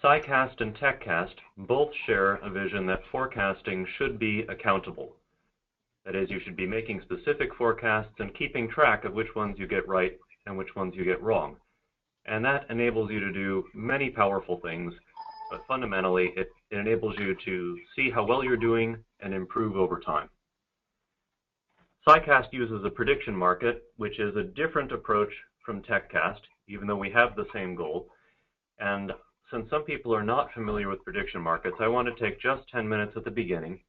SciCast and TechCast both share a vision that forecasting should be accountable. That is, you should be making specific forecasts and keeping track of which ones you get right and which ones you get wrong. And that enables you to do many powerful things, but fundamentally it enables you to see how well you're doing and improve over time. SciCast uses a prediction market, which is a different approach from TechCast, even though we have the same goal. And since some people are not familiar with prediction markets, I want to take just 10 minutes at the beginning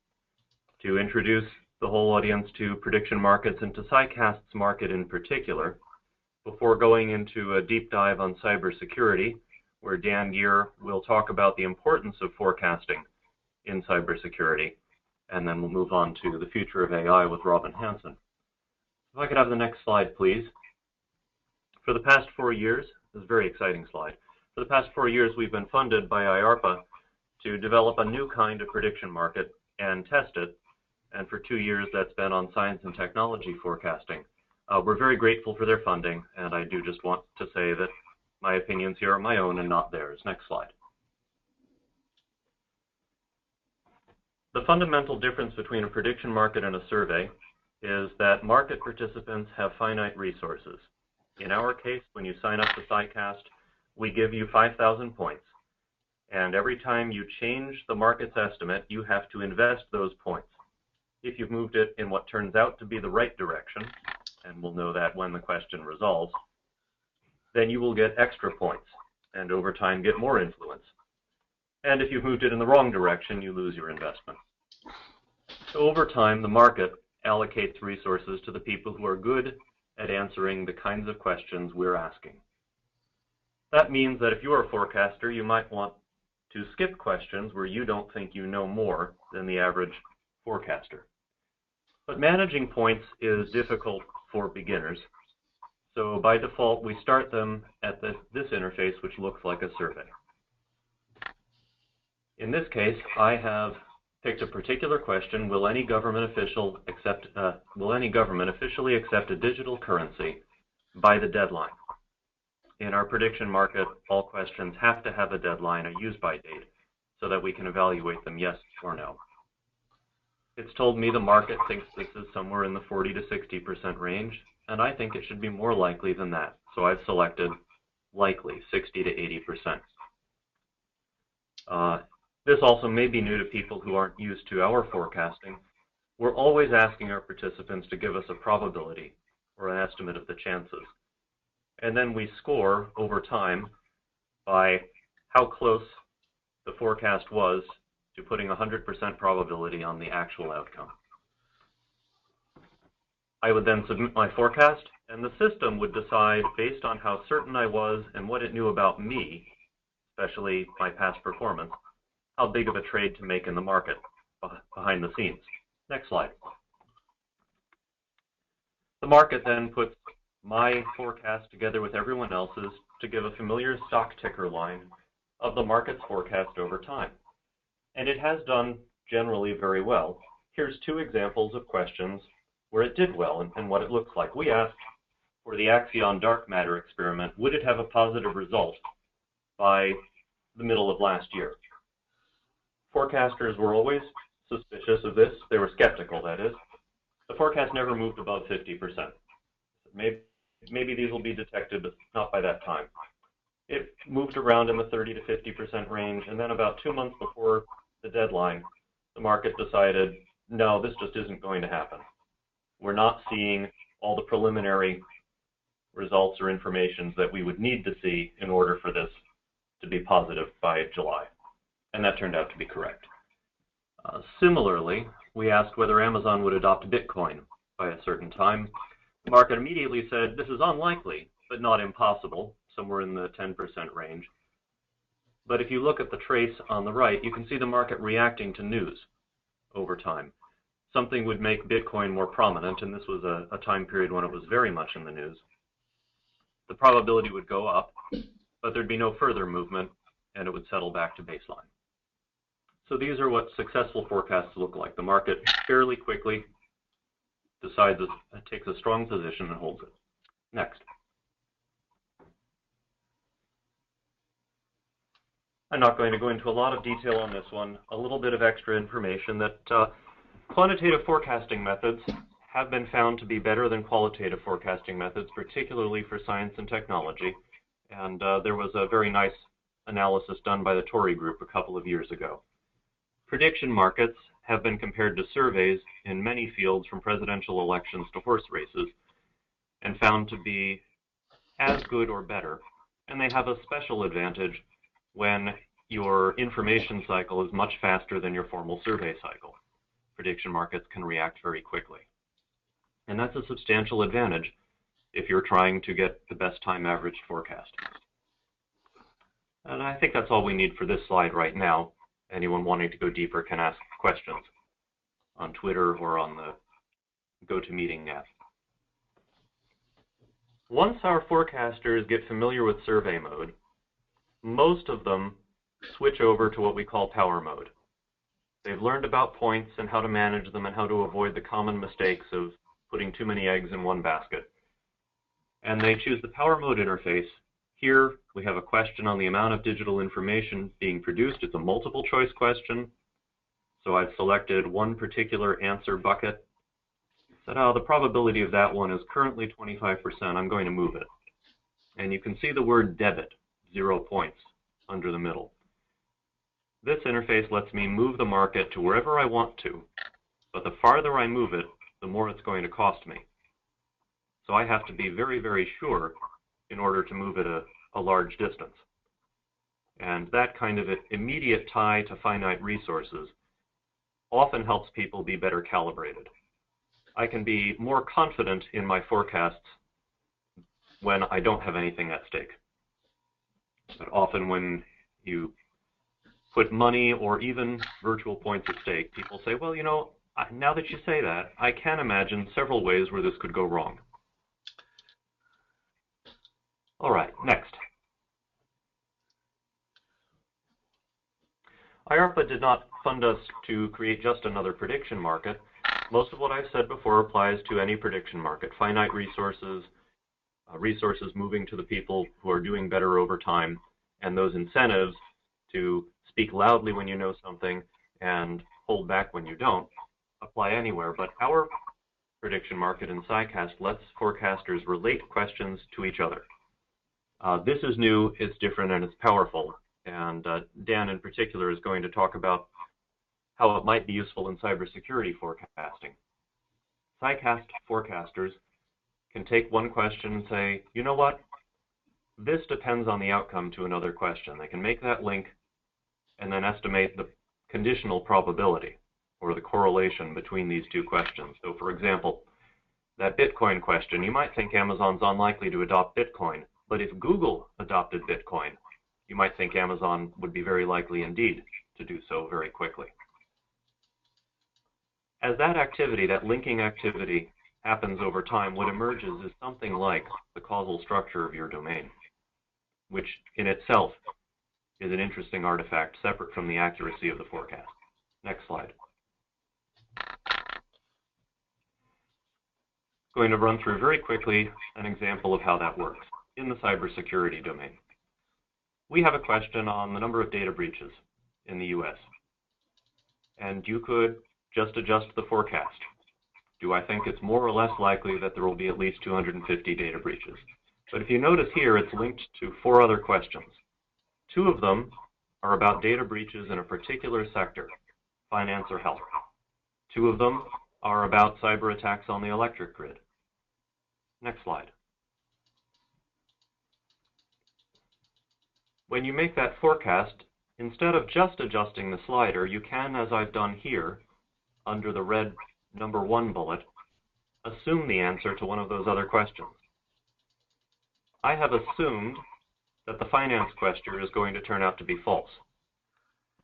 to introduce the whole audience to prediction markets and to SciCast's market in particular, before going into a deep dive on cybersecurity, where Geer will talk about the importance of forecasting in cybersecurity, and then we'll move on to the future of AI with Robin Hanson. If I could have the next slide, please. For the past 4 years, this is a very exciting slide. For the past 4 years, we've been funded by IARPA to develop a new kind of prediction market and test it. And for 2 years, that's been on science and technology forecasting. We're very grateful for their funding, and I do just want to say that my opinions here are my own and not theirs. Next slide. The fundamental difference between a prediction market and a survey is that market participants have finite resources. In our case, when you sign up to SciCast, we give you 5,000 points. And every time you change the market's estimate, you have to invest those points. If you've moved it in what turns out to be the right direction, and we'll know that when the question resolves, then you will get extra points, and over time get more influence. And if you've moved it in the wrong direction, you lose your investment. So over time, the market allocates resources to the people who are good at answering the kinds of questions we're asking. That means that if you're a forecaster, you might want to skip questions where you don't think you know more than the average forecaster. But managing points is difficult for beginners. So by default, we start them at this interface, which looks like a survey. In this case, I have picked a particular question: will any government officially accept a digital currency by the deadline? In our prediction market, all questions have to have a deadline, a use-by date, so that we can evaluate them yes or no. It's told me the market thinks this is somewhere in the 40 to 60% range, and I think it should be more likely than that. So I've selected likely, 60 to 80%. This also may be new to people who aren't used to our forecasting. We're always asking our participants to give us a probability or an estimate of the chances. And then we score over time by how close the forecast was to putting 100% probability on the actual outcome. I would then submit my forecast, and the system would decide, based on how certain I was and what it knew about me, especially my past performance, how big of a trade to make in the market behind the scenes. Next slide. The market then puts my forecast together with everyone else's to give a familiar stock ticker line of the market's forecast over time. And it has done generally very well. Here's 2 examples of questions where it did well and what it looks like. We asked for the Axion dark matter experiment, would it have a positive result by the middle of last year? Forecasters were always suspicious of this. They were skeptical, that is. The forecast never moved above 50%. Maybe these will be detected, but not by that time. It moved around in the 30 to 50% range, and then about 2 months before the deadline, the market decided, no, this just isn't going to happen. We're not seeing all the preliminary results or information that we would need to see in order for this to be positive by July. And that turned out to be correct. Similarly, we asked whether Amazon would adopt Bitcoin by a certain time. The market immediately said, this is unlikely, but not impossible, somewhere in the 10% range. But if you look at the trace on the right, you can see the market reacting to news over time. Something would make Bitcoin more prominent, and this was a time period when it was very much in the news. The probability would go up, but there'd be no further movement, and it would settle back to baseline. So these are what successful forecasts look like. The market fairly quickly decides, it takes a strong position and holds it. Next. I'm not going to go into a lot of detail on this one. A little bit of extra information that quantitative forecasting methods have been found to be better than qualitative forecasting methods, particularly for science and technology. And there was a very nice analysis done by the Twardy group a couple of years ago. Prediction markets have been compared to surveys in many fields, from presidential elections to horse races, and found to be as good or better. And they have a special advantage when your information cycle is much faster than your formal survey cycle. Prediction markets can react very quickly. And that's a substantial advantage if you're trying to get the best time averaged forecast. And I think that's all we need for this slide right now. Anyone wanting to go deeper can ask questions on Twitter or on the GoToMeeting app. Once our forecasters get familiar with survey mode, most of them switch over to what we call power mode. They've learned about points and how to manage them and how to avoid the common mistakes of putting too many eggs in one basket. And they choose the power mode interface. Here we have a question on the amount of digital information being produced. It's a multiple choice question. So I've selected one particular answer bucket. Said, oh, the probability of that one is currently 25%. I'm going to move it. And you can see the word debit, 0 points, under the middle. This interface lets me move the market to wherever I want to, but the farther I move it, the more it's going to cost me. So I have to be very, very sure in order to move it a large distance. And that kind of immediate tie to finite resources often helps people be better calibrated. I can be more confident in my forecasts when I don't have anything at stake. But often when you put money or even virtual points at stake, people say, well, you know, now that you say that, I can imagine several ways where this could go wrong. All right, next. IARPA did not fund us to create just another prediction market. Most of what I've said before applies to any prediction market. Finite resources, resources moving to the people who are doing better over time, and those incentives to speak loudly when you know something and hold back when you don't apply anywhere. But our prediction market in SciCast lets forecasters relate questions to each other. This is new, it's different, and it's powerful. And Dan in particular is going to talk about how it might be useful in cybersecurity forecasting. SciCast forecasters can take one question and say, you know what, this depends on the outcome to another question. They can make that link and then estimate the conditional probability or the correlation between these two questions. So for example, that Bitcoin question, you might think Amazon's unlikely to adopt Bitcoin, but if Google adopted Bitcoin, you might think Amazon would be very likely indeed to do so very quickly. As that activity, that linking activity, happens over time, what emerges is something like the causal structure of your domain, which in itself is an interesting artifact separate from the accuracy of the forecast. Next slide. Going to run through very quickly an example of how that works in the cybersecurity domain. We have a question on the number of data breaches in the US. And you could just adjust the forecast. Do I think it's more or less likely that there will be at least 250 data breaches? But if you notice here, it's linked to 4 other questions. 2 of them are about data breaches in a particular sector, finance or health. 2 of them are about cyber attacks on the electric grid. Next slide. When you make that forecast, instead of just adjusting the slider, you can, as I've done here, under the red number 1 bullet, assume the answer to one of those other questions. I have assumed that the finance question is going to turn out to be false.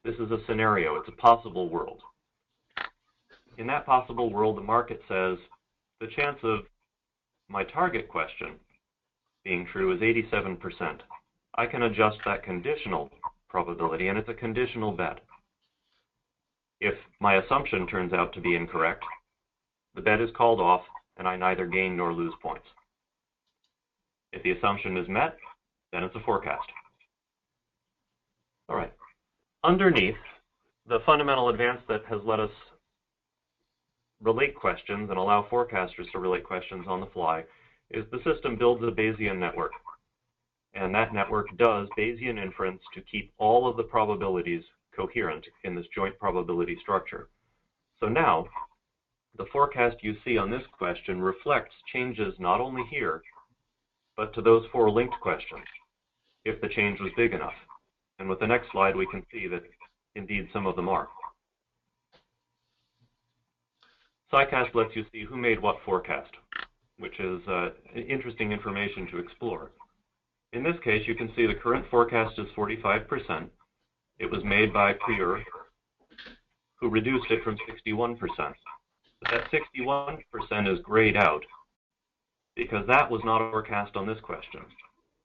This is a scenario, it's a possible world. In that possible world, the market says the chance of my target question being true is 87%. I can adjust that conditional probability, and it's a conditional bet. If my assumption turns out to be incorrect, the bet is called off, and I neither gain nor lose points. If the assumption is met, then it's a forecast. All right. Underneath, the fundamental advance that has let us relate questions and allow forecasters to relate questions on the fly is the system builds a Bayesian network. And that network does Bayesian inference to keep all of the probabilities coherent in this joint probability structure. So now, the forecast you see on this question reflects changes not only here, but to those 4 linked questions, if the change was big enough. And with the next slide, we can see that indeed some of them are. SciCast lets you see who made what forecast, which is interesting information to explore. In this case, you can see the current forecast is 45%. It was made by Geer, who reduced it from 61%. But that 61% is grayed out because that was not a forecast on this question.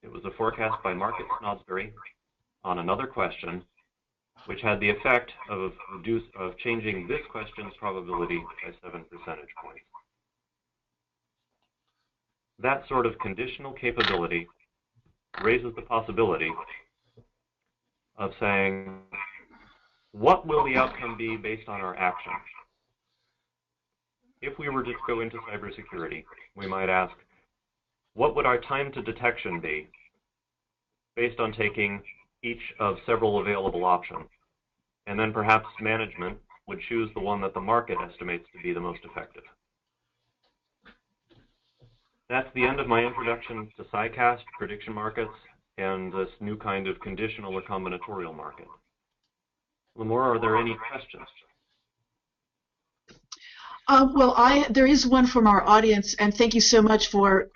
It was a forecast by Market Snodsbury on another question, which had the effect of changing this question's probability by 7 percentage points. That sort of conditional capability raises the possibility of saying, what will the outcome be based on our actions? If we were to go into cybersecurity, we might ask, what would our time to detection be based on taking each of several available options? And then perhaps management would choose the one that the market estimates to be the most effective. That's the end of my introduction to SciCast, prediction markets, and this new kind of conditional or combinatorial market. Lamora, are there any questions? Well, there is one from our audience, and thank you so much for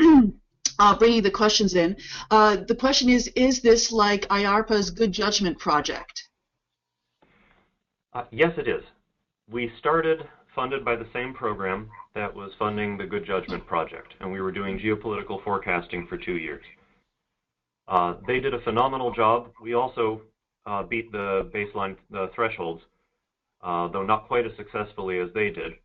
bringing the questions in. The question is this like IARPA's Good Judgment project? Yes, it is. We started funded by the same program that was funding the Good Judgment project, and we were doing geopolitical forecasting for 2 years. They did a phenomenal job. We also beat the baseline, the thresholds, though not quite as successfully as they did.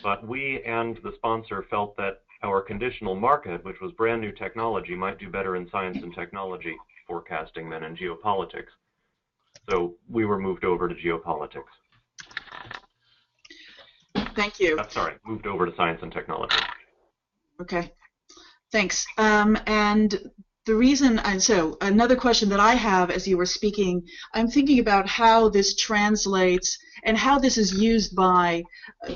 But we and the sponsor felt that our conditional market, which was brand new technology, might do better in science and technology forecasting than in geopolitics. So we were moved over to geopolitics. Thank you. Sorry, moved over to science and technology. Okay, thanks. And the reason, so another question that I have as you were speaking, I'm thinking about how this translates and how this is used by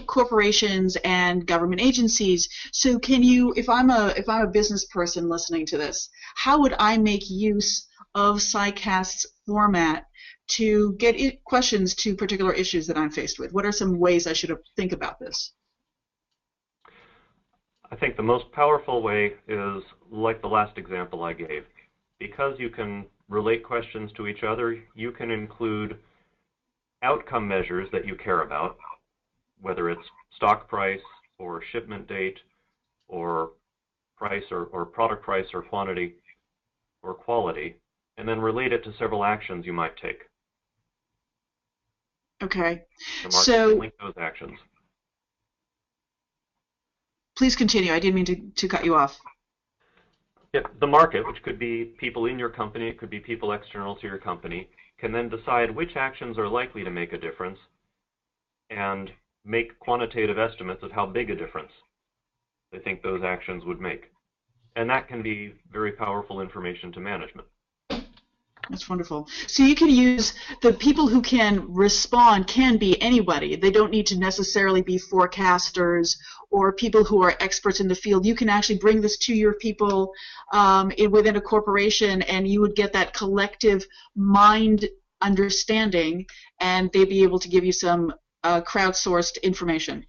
corporations and government agencies. So can you, if I'm a business person listening to this, how would I make use of SciCast's format to get questions to particular issues that I'm faced with? What are some ways I should think about this? I think the most powerful way is like the last example I gave. Because you can relate questions to each other, you can include outcome measures that you care about, whether it's stock price or shipment date or price or product price or quantity or quality, and then relate it to several actions you might take. Okay. The market can link those actions. Please continue. I didn't mean to cut you off. Yeah, the market, which could be people in your company, it could be people external to your company, can then decide which actions are likely to make a difference and make quantitative estimates of how big a difference they think those actions would make. And that can be very powerful information to management. That's wonderful. So you can use, the people who can respond can be anybody. They don't need to necessarily be forecasters or people who are experts in the field. You can actually bring this to your people within a corporation, and you would get that collective mind understanding, and they'd be able to give you some crowdsourced information.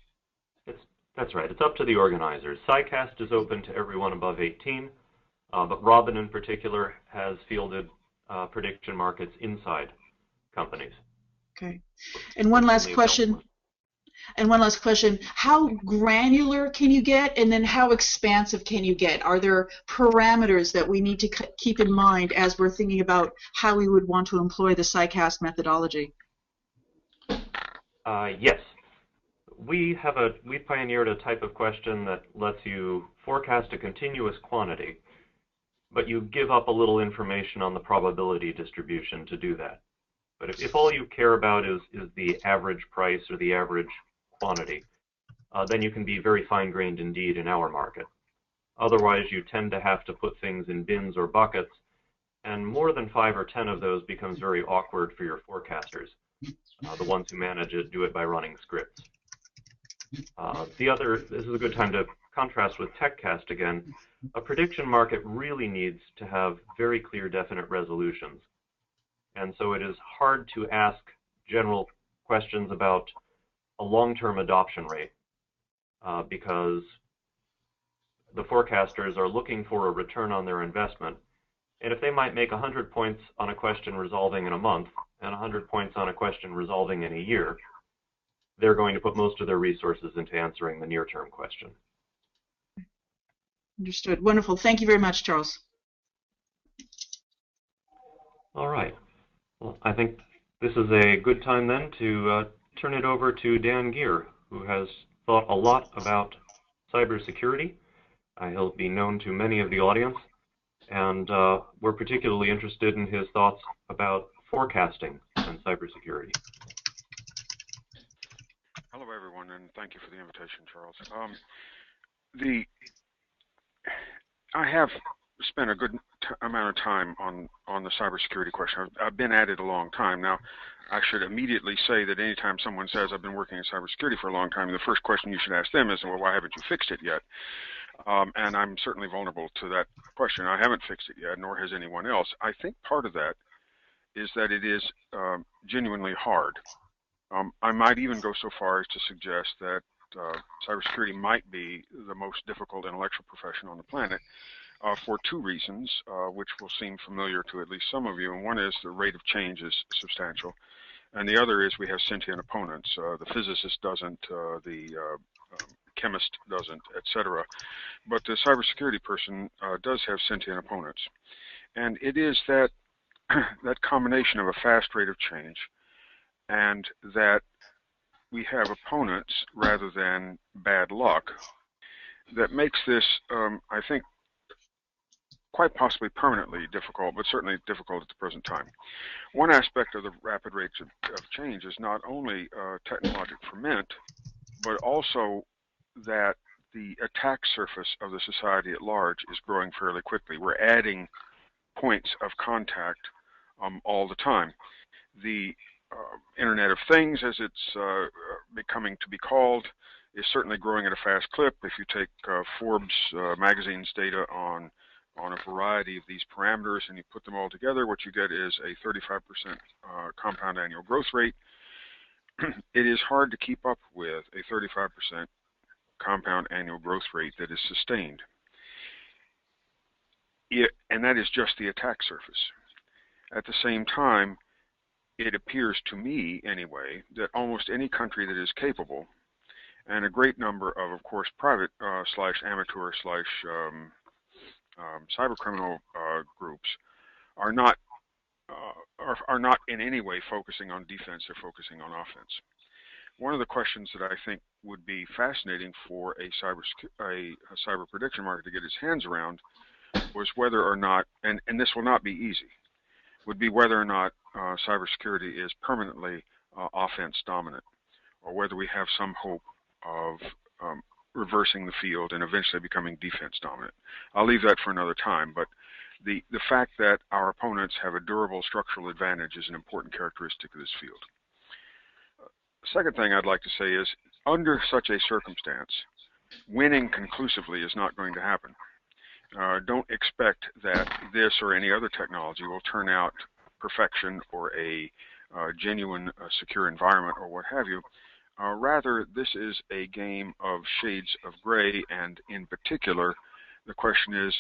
That's right. It's up to the organizers. SciCast is open to everyone above 18, but Robin in particular has fielded prediction markets inside companies. Okay. And one last question. How granular can you get, and then how expansive can you get? Are there parameters that we need to keep in mind as we're thinking about how we would want to employ the SciCast methodology? Yes. We pioneered a type of question that lets you forecast a continuous quantity, but you give up a little information on the probability distribution to do that. But if all you care about is the average price or the average quantity, then you can be very fine-grained indeed in our market. Otherwise, you tend to have to put things in bins or buckets, and more than 5 or 10 of those becomes very awkward for your forecasters. The ones who manage it do it by running scripts. This is a good time to contrast with TechCast again. A prediction market really needs to have very clear, definite resolutions. And so it is hard to ask general questions about a long-term adoption rate because the forecasters are looking for a return on their investment. And if they might make 100 points on a question resolving in a month and 100 points on a question resolving in a year, they're going to put most of their resources into answering the near-term question. Understood. Wonderful. Thank you very much, Charles. All right. Well, I think this is a good time then to turn it over to Dan Geer, who has thought a lot about cybersecurity. He'll be known to many of the audience, and we're particularly interested in his thoughts about forecasting and cybersecurity. Hello, everyone, and thank you for the invitation, Charles. I have spent a good amount of time on the cybersecurity question. I've been at it a long time. Now, I should immediately say that anytime someone says I've been working in cybersecurity for a long time, the first question you should ask them is, well, why haven't you fixed it yet? And I'm certainly vulnerable to that question. I haven't fixed it yet, nor has anyone else. I think part of that is that it is genuinely hard. I might even go so far as to suggest that cybersecurity might be the most difficult intellectual profession on the planet for 2 reasons, which will seem familiar to at least some of you. And one is the rate of change is substantial, and the other is we have sentient opponents. The physicist doesn't, the chemist doesn't, etc. But the cybersecurity person does have sentient opponents, and it is that that combination of a fast rate of change and that we have opponents rather than bad luck that makes this, I think, quite possibly permanently difficult, but certainly difficult at the present time. One aspect of the rapid rates of change is not only technological ferment, but also that the attack surface of the society at large is growing fairly quickly. We're adding points of contact all the time. The Internet of Things, as it's becoming to be called, is certainly growing at a fast clip. If you take Forbes magazine's data on a variety of these parameters and you put them all together, what you get is a 35% compound annual growth rate. It is hard to keep up with a 35% compound annual growth rate that is sustained. And that is just the attack surface. At the same time, it appears to me, anyway, that almost any country that is capable, and a great number of course, private slash amateur slash cybercriminal groups are not in any way focusing on defense, they're focusing on offense. One of the questions that I think would be fascinating for a cyber prediction market to get its hands around was whether or not, and this will not be easy, would be whether or not cybersecurity is permanently offense dominant, or whether we have some hope of reversing the field and eventually becoming defense dominant. I'll leave that for another time, but the fact that our opponents have a durable structural advantage is an important characteristic of this field. Second thing I'd like to say is, under such a circumstance, winning conclusively is not going to happen. Don't expect that this or any other technology will turn out perfection or a genuine secure environment or what have you. Rather, this is a game of shades of gray, and in particular, the question is,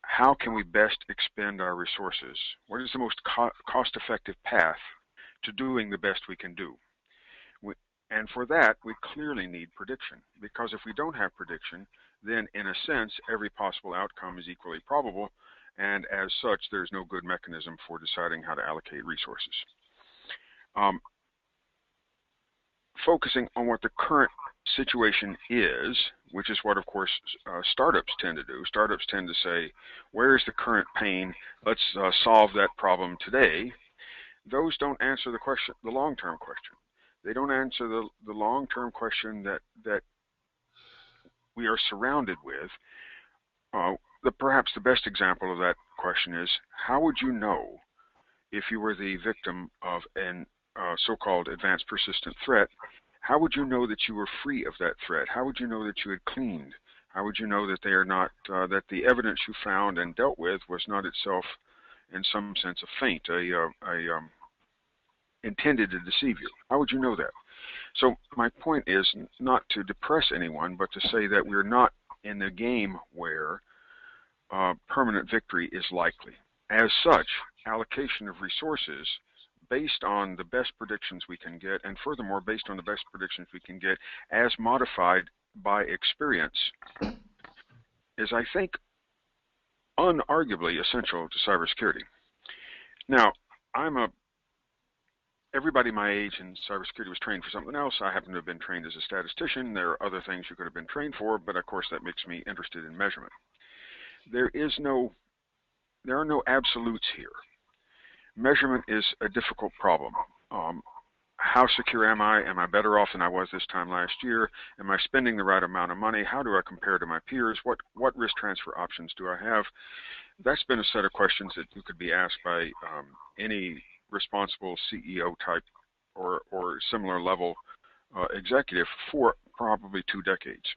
how can we best expend our resources? What is the most cost-effective path to doing the best we can do? And for that, we clearly need prediction, because if we don't have prediction, then in a sense, every possible outcome is equally probable, and as such, there's no good mechanism for deciding how to allocate resources. Focusing on what the current situation is, which is what, of course, startups tend to do. Startups tend to say, where is the current pain? Let's solve that problem today. those don't answer the question, the long-term question. They don't answer the long-term question that we are surrounded with. Perhaps the best example of that question is, how would you know if you were the victim of an so-called advanced persistent threat? How would you know that you were free of that threat? How would you know that you had cleaned? How would you know that they are not that the evidence you found and dealt with was not itself, in some sense, a feint, intended to deceive you? How would you know that? So my point is not to depress anyone, but to say that we're not in the game where permanent victory is likely. As such, allocation of resources based on the best predictions we can get, and furthermore, based on the best predictions we can get as modified by experience, is, I think, unarguably essential to cybersecurity. Now, everybody my age in cybersecurity was trained for something else. I happen to have been trained as a statistician. There are other things you could have been trained for, but of course that makes me interested in measurement. There are no absolutes here. Measurement is a difficult problem. How secure am I? Am I better off than I was this time last year? Am I spending the right amount of money? How do I compare to my peers? What risk transfer options do I have? That's been a set of questions that you could be asked by any responsible CEO type or similar level executive for probably 2 decades.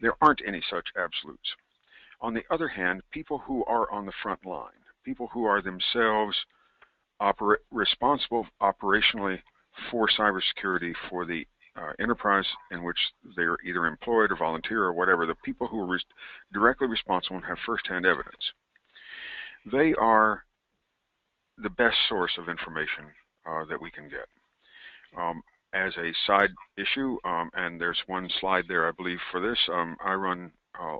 There aren't any such absolutes. On the other hand, people who are on the front line, people who are themselves responsible operationally for cybersecurity, for the enterprise in which they're either employed or volunteer or whatever, the people who are directly responsible and have firsthand evidence, they are the best source of information that we can get. As a side issue, and there's one slide there, I believe, for this, I run,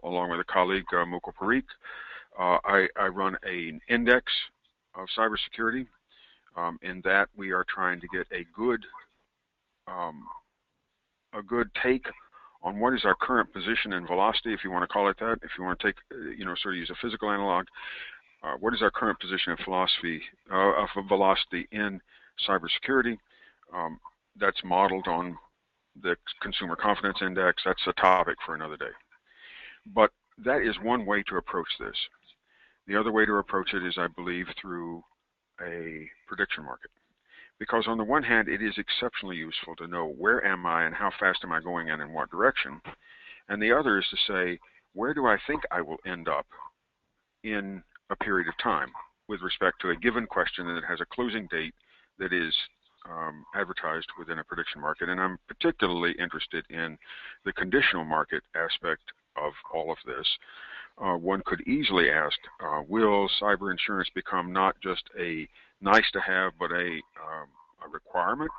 along with a colleague, Mukul Parikh, I run an index of cybersecurity. In that we are trying to get a good take on what is our current position in velocity, if you want to call it that. If you want to take, sort of use a physical analog, what is our current position of velocity in cybersecurity? That's modeled on the Consumer Confidence Index. That's a topic for another day. But that is one way to approach this. The other way to approach it is, I believe, through a prediction market. Because on the one hand, it is exceptionally useful to know where am I and how fast am I going and in what direction. And the other is to say, where do I think I will end up in a period of time with respect to a given question that has a closing date that is advertised within a prediction market. And I'm particularly interested in the conditional market aspect of all of this. One could easily ask, will cyber insurance become not just a nice to have, but a requirement?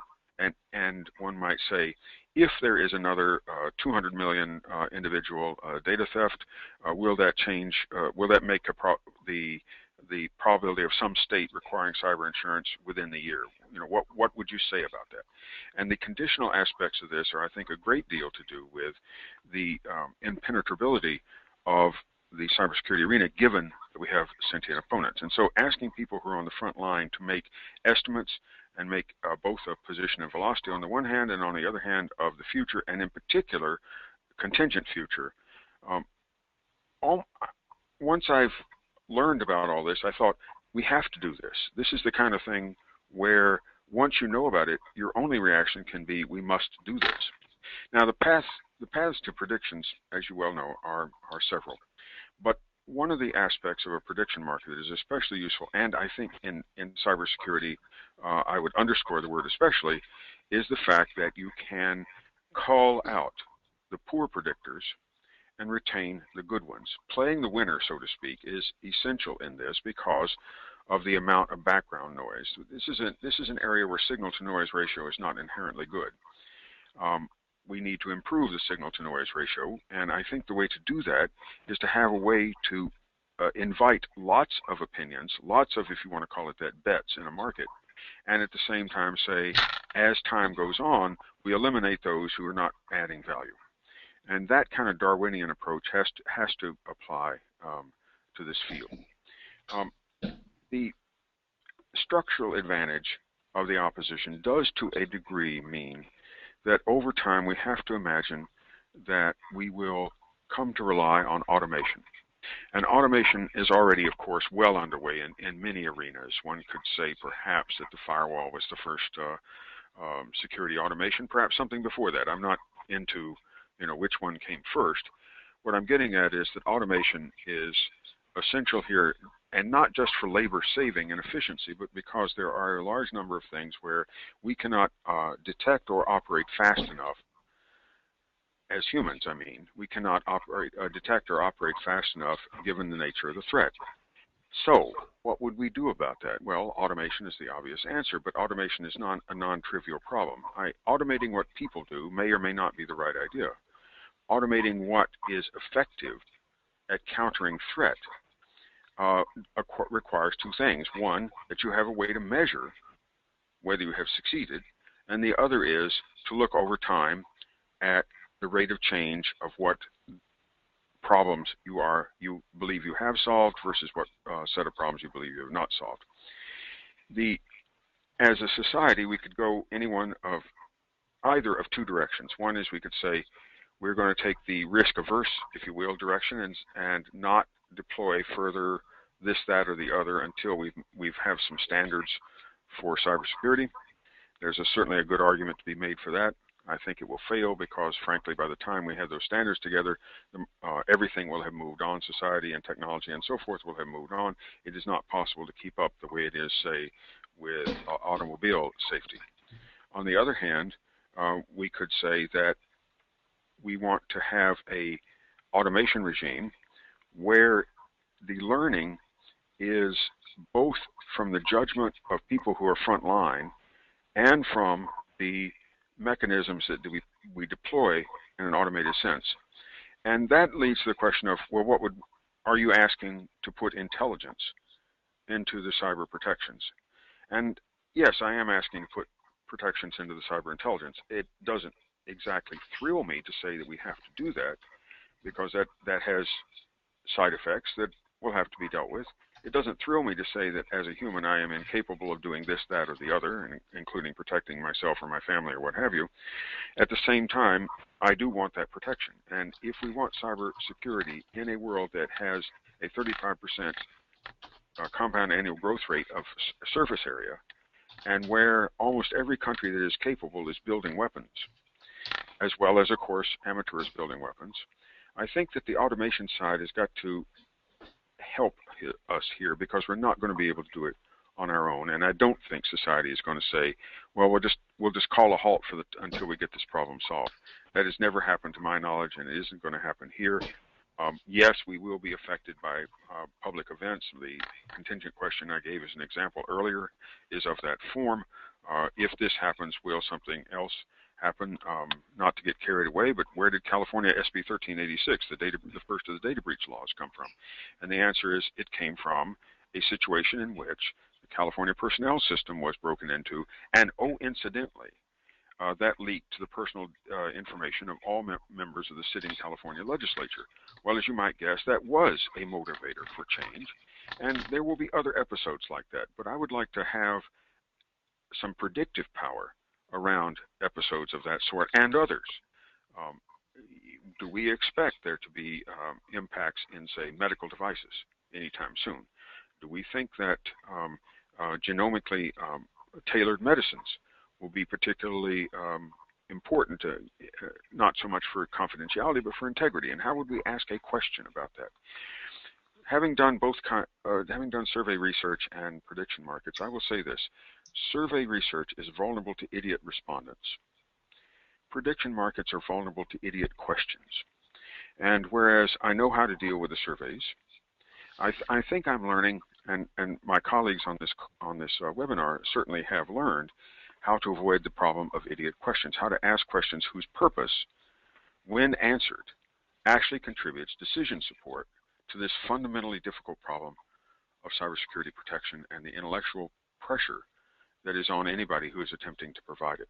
And one might say, if there is another 200 million individual data theft, will that change? Will that make the probability of some state requiring cyber insurance within the year? What would you say about that? And the conditional aspects of this are, I think, a great deal to do with the impenetrability of the cybersecurity arena, given that we have sentient opponents. And so asking people who are on the front line to make estimates and make both a position and velocity on the one hand, and on the other hand of the future, and in particular contingent future. Once I've learned about all this, I thought, we have to do this. This is the kind of thing where once you know about it, your only reaction can be, we must do this. Now, the paths to predictions, as you well know, are several. But one of the aspects of a prediction market that is especially useful, and I think in cybersecurity, I would underscore the word especially, is the fact that you can call out the poor predictors and retain the good ones. Playing the winner, so to speak, is essential in this because of the amount of background noise. This is an area where signal-to-noise ratio is not inherently good. We need to improve the signal-to-noise ratio, and I think the way to do that is to have a way to invite lots of opinions, lots of, if you want to call it that, bets in a market, and at the same time say, as time goes on, we eliminate those who are not adding value. And that kind of Darwinian approach has to apply to this field. The structural advantage of the opposition does to a degree mean that over time we have to imagine that we will come to rely on automation. And automation is already, of course, well underway in many arenas. One could say perhaps that the firewall was the first security automation, perhaps something before that. I'm not into, which one came first. What I'm getting at is that automation is essential here, and not just for labor saving and efficiency, but because there are a large number of things where we cannot detect or operate fast enough. As humans, I mean, we cannot detect or operate fast enough given the nature of the threat. So, what would we do about that? Well, automation is the obvious answer, but automation is not a non-trivial problem. Automating what people do may or may not be the right idea. Automating what is effective at countering threat requires two things. One, that you have a way to measure whether you have succeeded, and the other is to look over time at the rate of change of what problems you believe you have solved versus what set of problems you believe you have not solved. As a society, we could go either of two directions. One is we could say we're going to take the risk-averse, if you will, direction and not deploy further this, that, or the other until we've have some standards for cybersecurity. There's certainly a good argument to be made for that. I think it will fail because, frankly, by the time we have those standards together, everything will have moved on. Society and technology and so forth will have moved on. It is not possible to keep up the way it is, say, with automobile safety. On the other hand, we could say that we want to have a automation regime where the learning is both from the judgment of people who are front line and from the mechanisms that we deploy in an automated sense. And that leads to the question of, well, are you asking to put intelligence into the cyber protections? And yes, I am asking to put protections into the cyber intelligence. It doesn't exactly thrill me to say that we have to do that, because that has side effects that will have to be dealt with. It doesn't thrill me to say that as a human I am incapable of doing this, that, or the other, including protecting myself or my family or what have you. At the same time, I do want that protection. And if we want cyber security in a world that has a 35% compound annual growth rate of surface area, and where almost every country that is capable is building weapons, as well as, of course, amateurs building weapons, I think that the automation side has got to help us here, because we're not going to be able to do it on our own. And I don't think society is going to say, well, we'll just call a halt until we get this problem solved. That has never happened to my knowledge, and it isn't going to happen here. Yes, we will be affected by public events. The contingent question I gave as an example earlier is of that form. If this happens, will something else happen? Not to get carried away, but where did California SB 1386, the first of the data breach laws, come from? And the answer is it came from a situation in which the California personnel system was broken into, and incidentally, that leaked to the personal information of all members of the sitting California legislature. Well, as you might guess, that was a motivator for change, and there will be other episodes like that. But I would like to have some predictive power around episodes of that sort and others. Do we expect there to be impacts in, say, medical devices anytime soon? Do we think that genomically tailored medicines will be particularly important, not so much for confidentiality, but for integrity? And how would we ask a question about that? Having done survey research and prediction markets, I will say this: survey research is vulnerable to idiot respondents. Prediction markets are vulnerable to idiot questions. And whereas I know how to deal with the surveys, I think I'm learning, and my colleagues on this webinar certainly have learned, how to avoid the problem of idiot questions, how to ask questions whose purpose, when answered, actually contributes decision support to this fundamentally difficult problem of cybersecurity protection and the intellectual pressure that is on anybody who is attempting to provide it.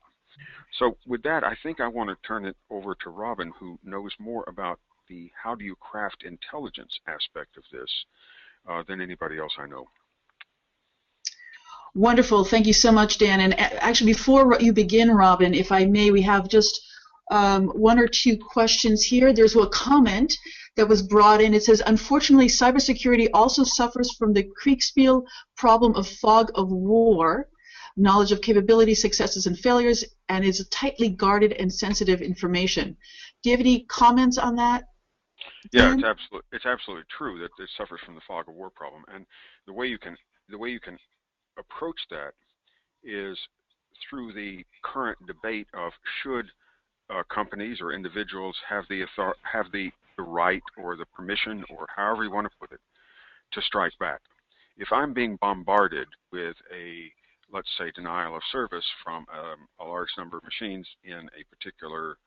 So with that, I think I want to turn it over to Robin, who knows more about the how do you craft intelligence aspect of this than anybody else I know. Wonderful. Thank you so much, Dan. And actually, before you begin, Robin, if I may, we have just one or two questions here. There's a comment that was brought in. It says, unfortunately, cybersecurity also suffers from the Kriegspiel problem of fog of war, knowledge of capabilities, successes, and failures, and is tightly guarded and sensitive information. Do you have any comments on that? Yeah, Dan? it's absolutely true that it suffers from the fog of war problem, and the way you can approach that is through the current debate of should companies or individuals have the right or the permission, or however you want to put it, to strike back. If I'm being bombarded with a, let's say, denial of service from a large number of machines in a particular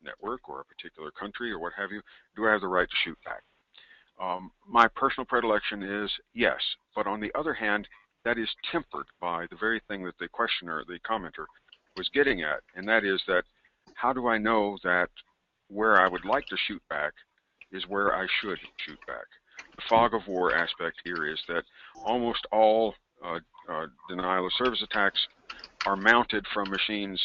network or a particular country or what have you, do I have the right to shoot back? My personal predilection is yes, but on the other hand, that is tempered by the very thing that the questioner, the commenter, was getting at, and that is that how do I know that where I would like to shoot back is where I should shoot back? The fog of war aspect here is that almost all denial of service attacks are mounted from machines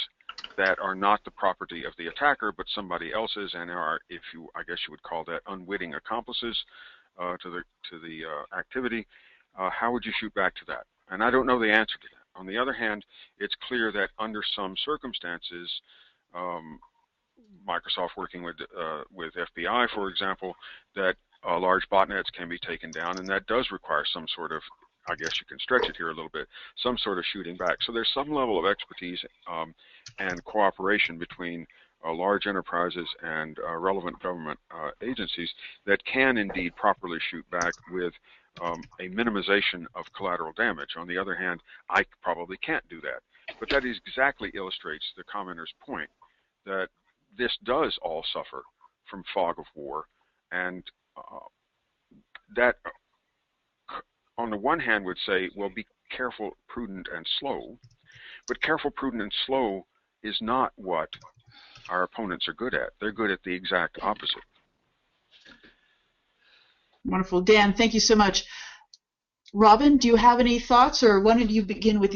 that are not the property of the attacker but somebody else's, and are, I guess you would call that, unwitting accomplices to the activity. How would you shoot back to that? And I don't know the answer to that. On the other hand, it's clear that under some circumstances, Microsoft working with FBI, for example, that large botnets can be taken down, and that does require some sort of, I guess you can stretch it here a little bit, some sort of shooting back. So there's some level of expertise and cooperation between large enterprises and relevant government agencies that can indeed properly shoot back with a minimization of collateral damage. On the other hand, I probably can't do that. But that exactly illustrates the commenter's point that this does all suffer from fog of war, and that on the one hand would say, well, be careful, prudent, and slow, but careful, prudent, and slow is not what our opponents are good at. They're good at the exact opposite. Wonderful. Dan, thank you so much. Robin, do you have any thoughts, or why don't you begin with